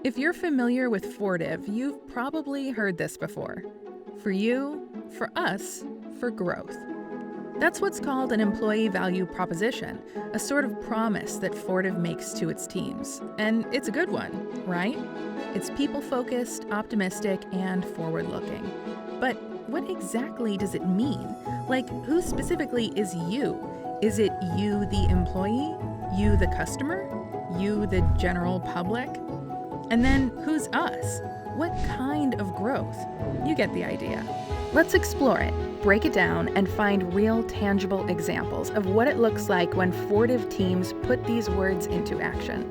If you're familiar with Fortive, you've probably heard this before. For you, for us, for growth. That's what's called an employee value proposition, a sort of promise that Fortive makes to its teams. And it's a good one, right? It's people-focused, optimistic, and forward-looking. But what exactly does it mean? Like, who specifically is you? Is it you, the employee? You, the customer? You, the general public? And then who's us? What kind of growth? You get the idea. Let's explore it, break it down, and find real, tangible examples of what it looks like when Fortive teams put these words into action.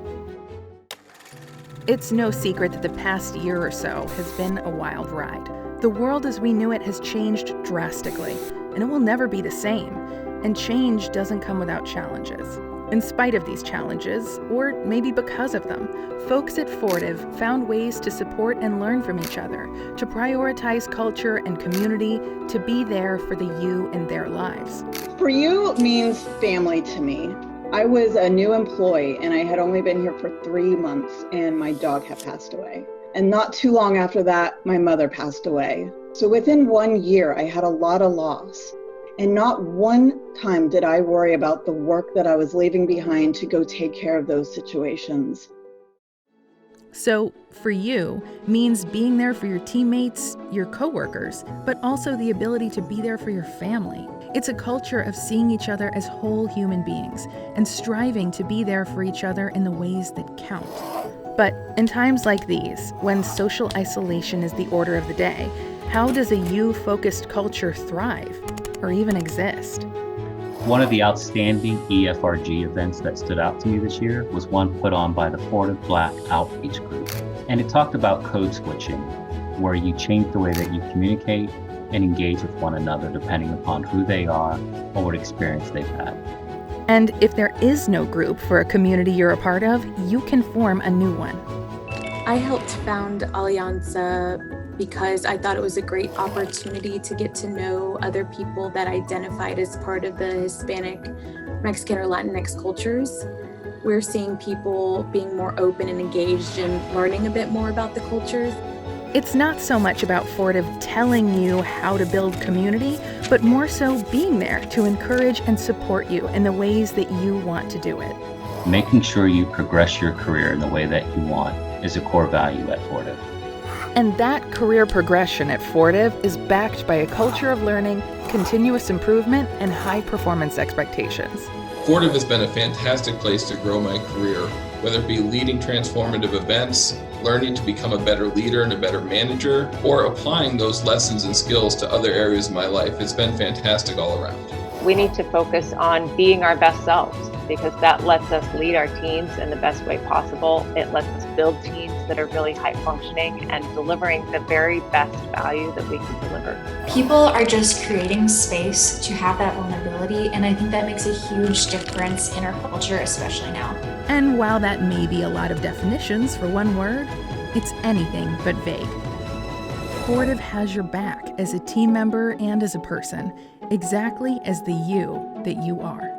It's no secret that the past year or so has been a wild ride. The world as we knew it has changed drastically, and it will never be the same. And change doesn't come without challenges. In spite of these challenges, or maybe because of them, folks at Fortive found ways to support and learn from each other, to prioritize culture and community, to be there for the you in their lives. For you means family to me. I was a new employee and I had only been here for 3 months and my dog had passed away. And not too long after that, my mother passed away. So within 1 year, I had a lot of loss. And not one time did I worry about the work that I was leaving behind to go take care of those situations. So, for you, means being there for your teammates, your coworkers, but also the ability to be there for your family. It's a culture of seeing each other as whole human beings and striving to be there for each other in the ways that count. But in times like these, when social isolation is the order of the day, how does a you-focused culture thrive? Or even exist? One of the outstanding EFRG events that stood out to me this year was one put on by the Fortive Black Outreach Group. And it talked about code switching, where you change the way that you communicate and engage with one another depending upon who they are or what experience they've had. And if there is no group for a community you're a part of, you can form a new one. I helped found Alianza because I thought it was a great opportunity to get to know other people that identified as part of the Hispanic, Mexican, or Latinx cultures. We're seeing people being more open and engaged and learning a bit more about the cultures. It's not so much about Fortive telling you how to build community, but more so being there to encourage and support you in the ways that you want to do it. Making sure you progress your career in the way that you want is a core value at Fortive. And that career progression at Fortive is backed by a culture of learning, continuous improvement, and high performance expectations. Fortive has been a fantastic place to grow my career, whether it be leading transformative events, learning to become a better leader and a better manager, or applying those lessons and skills to other areas of my life. It's been fantastic all around. We need to focus on being our best selves because that lets us lead our teams in the best way possible. It lets us build teams that are really high functioning and delivering the very best value that we can deliver. People are just creating space to have that vulnerability, and I think that makes a huge difference in our culture, especially now. And while that may be a lot of definitions for one word, it's anything but vague. Fortive has your back as a team member and as a person, exactly as the you that you are.